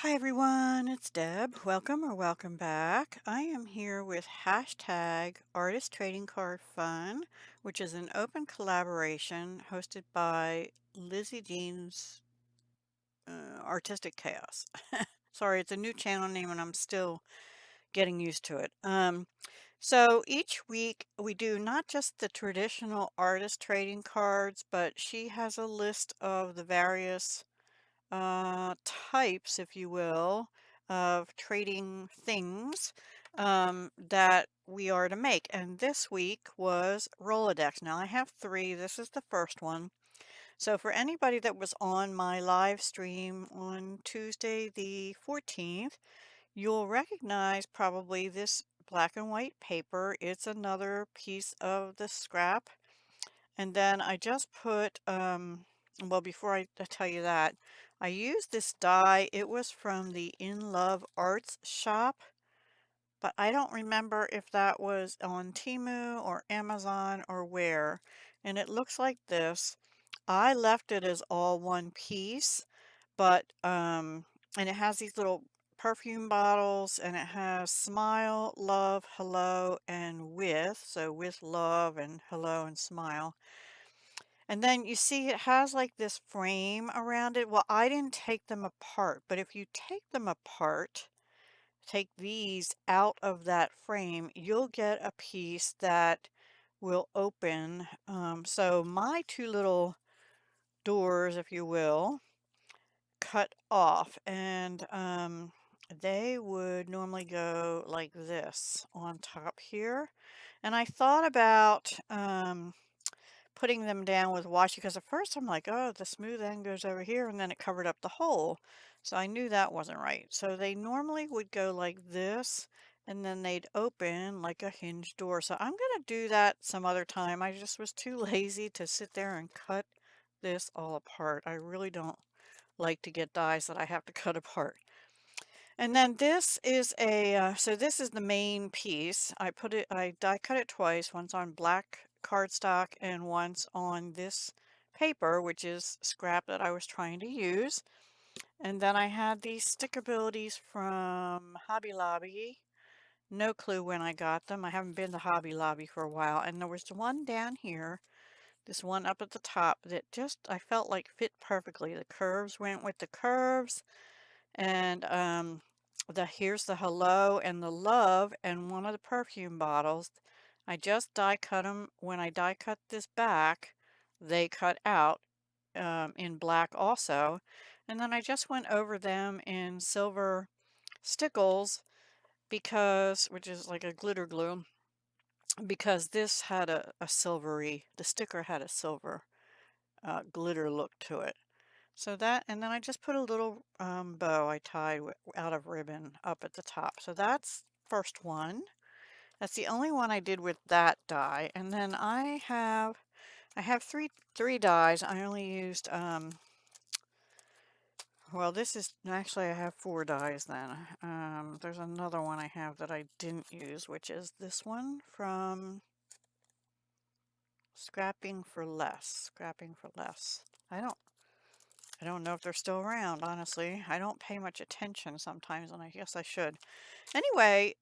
Hi everyone, it's Deb. Welcome or welcome back. I am here with hashtag Artist Trading Card Fun, which is an open collaboration hosted by Lizzie Jean's Artistic Chaos. Sorry, it's a new channel name and I'm still getting used to it. So each week we do not just the traditional artist trading cards, but she has a list of the various types, if you will, of trading things that we are to make. And this week was Rolodex. Now I have three. This is the first one. So for anybody that was on my live stream on Tuesday the 14th, you'll recognize probably this black and white paper. It's another piece of the scrap. And then I just put, well, before I tell you that, I used this die. It was from the In Love Arts shop, but I don't remember if that was on Temu or Amazon or where. And it looks like this. I left it as all one piece, but, and it has these little perfume bottles and it has smile, love, hello, and with. So with love and hello and smile. And then you see it has like this frame around it. Well, I didn't take them apart, but if you take them apart, take these out of that frame, you'll get a piece that will open. So my two little doors, if you will, cut off and they would normally go like this on top here. And I thought about putting them down with washi because at first I'm like, oh, the smooth end goes over here and then it covered up the hole. So I knew that wasn't right. So they normally would go like this and then they'd open like a hinge door. So I'm going to do that some other time. I just was too lazy to sit there and cut this all apart. I really don't like to get dies that I have to cut apart. And then this is a, so this is the main piece. I die cut it twice, once on black cardstock and once on this paper, which is scrap that I was trying to use. And then I had these stickabilities from Hobby Lobby. No clue when I got them. I haven't been to Hobby Lobby for a while. And there was one down here, this one up at the top that just, I felt like fit perfectly. The curves went with the curves. And here's the hello and the love and one of the perfume bottles. I just die cut them. When I die cut this back, they cut out in black also. And then I just went over them in silver stickles because, which is like a glitter glue, because this had a silvery, the sticker had a silver glitter look to it. So that, and then I just put a little bow I tied out of ribbon up at the top. So that's first one. That's the only one I did with that die. And then I have three dies. I only used well, this is actually I have four dies then. There's another one I have that I didn't use, which is this one from Scrapping for Less. Scrapping for Less. I don't know if they're still around, honestly. I don't pay much attention sometimes, and I guess I should. Anyway,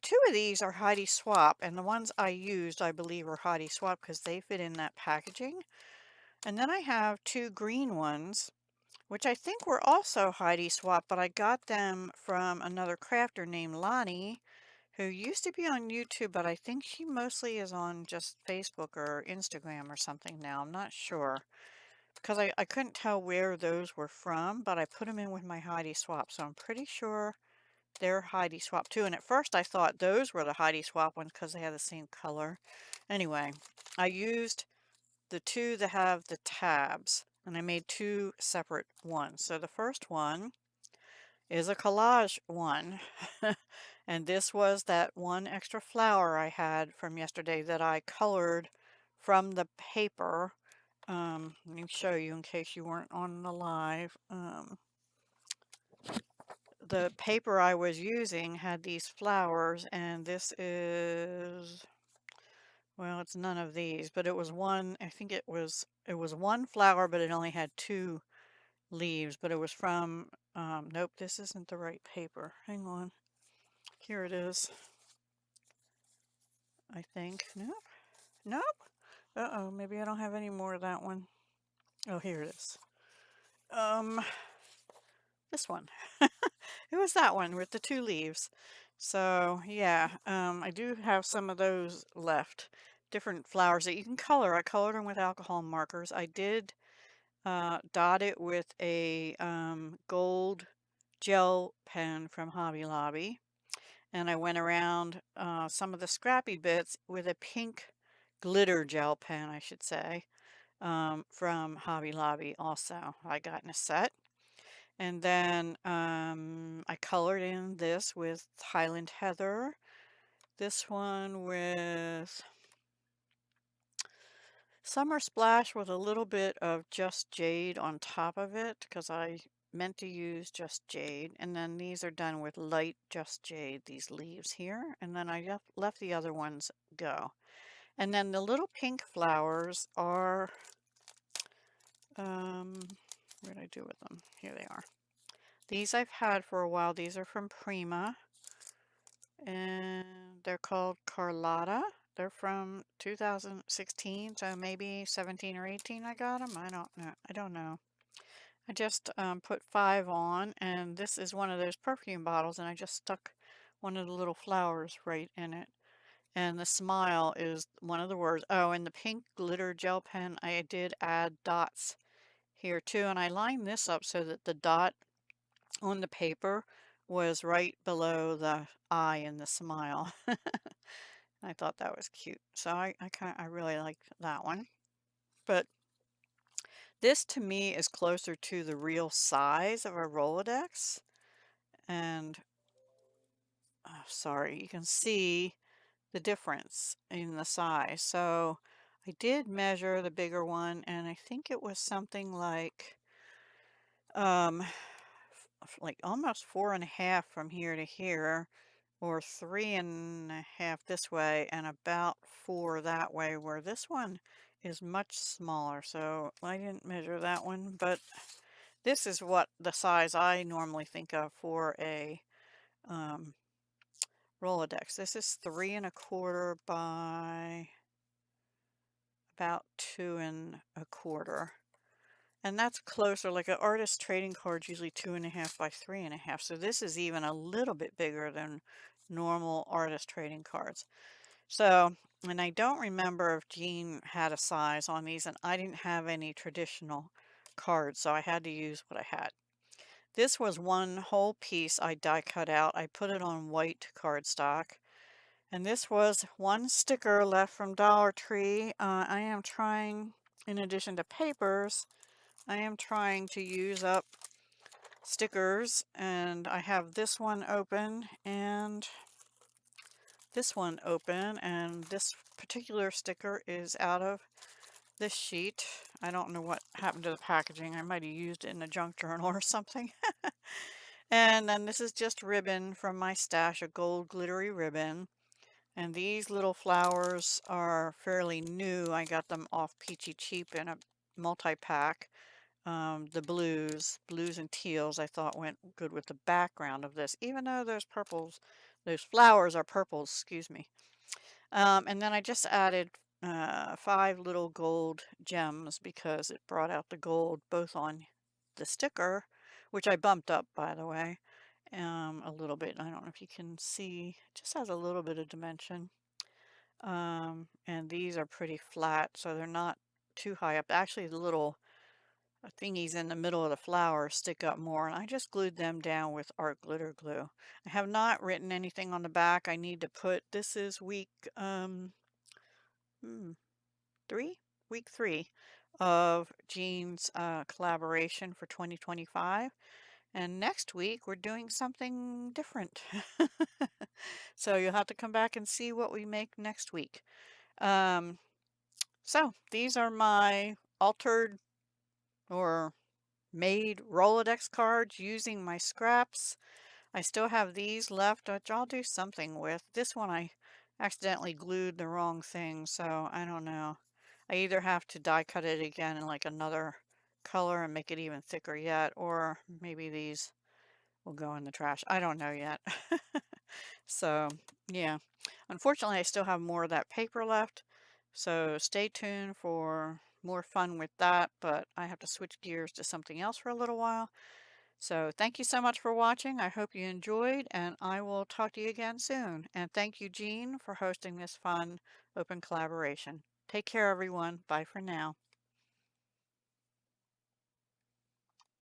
two of these are Heidi Swap, and the ones I used, I believe, are Heidi Swap because they fit in that packaging. And then I have two green ones, which I think were also Heidi Swap, but I got them from another crafter named Lonnie, who used to be on YouTube, but I think she mostly is on just Facebook or Instagram or something now. I'm not sure. Because I couldn't tell where those were from, but I put them in with my Heidi Swap, so I'm pretty sure they're Heidi Swap too. And at first I thought those were the Heidi Swap ones because they had the same color. Anyway, I used the two that have the tabs, and I made two separate ones. So the first one is a collage one, and this was that one extra flower I had from yesterday that I colored from the paper. Let me show you in case you weren't on the live. The paper I was using had these flowers, and this is, well, it's none of these, but it was one, I think it was one flower, but it only had two leaves, but it was from, nope, this isn't the right paper. Hang on. Here it is, I think. Nope. Nope. Uh-oh, maybe I don't have any more of that one. Oh, here it is. This one. It was that one with the two leaves. So yeah, I do have some of those left. Different flowers that you can color. I colored them with alcohol markers. I did dot it with a gold gel pen from Hobby Lobby. And I went around some of the scrappy bits with a pink glitter gel pen, I should say, from Hobby Lobby also. I got in a set. And then I colored in this with Highland Heather. This one with Summer Splash with a little bit of Just Jade on top of it because I meant to use Just Jade. And then these are done with light Just Jade, these leaves here. And then I left the other ones go. And then the little pink flowers are, what did I do with them? Here they are. These I've had for a while. These are from Prima. And they're called Carlotta. They're from 2016, so maybe 17 or 18 I got them. I don't know. I don't know. I just put 5 on, and this is one of those perfume bottles, and I just stuck one of the little flowers right in it. And the smile is one of the words. Oh, and the pink glitter gel pen, I did add dots here too, and I lined this up so that the dot on the paper was right below the eye in the smile. I thought that was cute. So I really liked that one. But this to me is closer to the real size of a Rolodex. And oh, sorry, you can see the difference in the size. So I did measure the bigger one, and I think it was something um, like almost 4.5 from here to here, or 3.5 this way, and about 4 that way, where this one is much smaller. So I didn't measure that one, but this is what the size I normally think of for a um, Rolodex. This is 3.25 by about 2.25. And that's closer, like an artist trading card is usually 2.5 by 3.5. So this is even a little bit bigger than normal artist trading cards. So, and I don't remember if Jean had a size on these, and I didn't have any traditional cards, so I had to use what I had. This was one whole piece I die cut out. I put it on white cardstock. And this was one sticker left from Dollar Tree. I am trying, in addition to papers, I am trying to use up stickers, and I have this one open and this one open, and this particular sticker is out of this sheet. I don't know what happened to the packaging. I might have used it in a junk journal or something. And then this is just ribbon from my stash, a gold glittery ribbon. And these little flowers are fairly new. I got them off Peachy Cheap in a multi-pack. The blues and teals I thought went good with the background of this, even though those flowers are purples, excuse me. And then I just added 5 little gold gems because it brought out the gold both on the sticker, which I bumped up, by the way, a little bit. I don't know if you can see, it just has a little bit of dimension. And these are pretty flat, so they're not too high up. Actually, the little thingies in the middle of the flower stick up more, and I just glued them down with art glitter glue. I have not written anything on the back. I need to put, this is week 3? Week 3 of Jean's collaboration for 2025. And next week we're doing something different. So you'll have to come back and see what we make next week. So these are my altered or made Rolodex cards using my scraps. I still have these left, which I'll do something with. This one I accidentally glued the wrong thing, so I don't know. I either have to die cut it again in like another color and make it even thicker yet, or maybe these will go in the trash. I don't know yet. So, yeah. Unfortunately, I still have more of that paper left, so stay tuned for more fun with that, but I have to switch gears to something else for a little while. So thank you so much for watching. I hope you enjoyed, and I will talk to you again soon. And thank you, Jean, for hosting this fun open collaboration. Take care, everyone. Bye for now.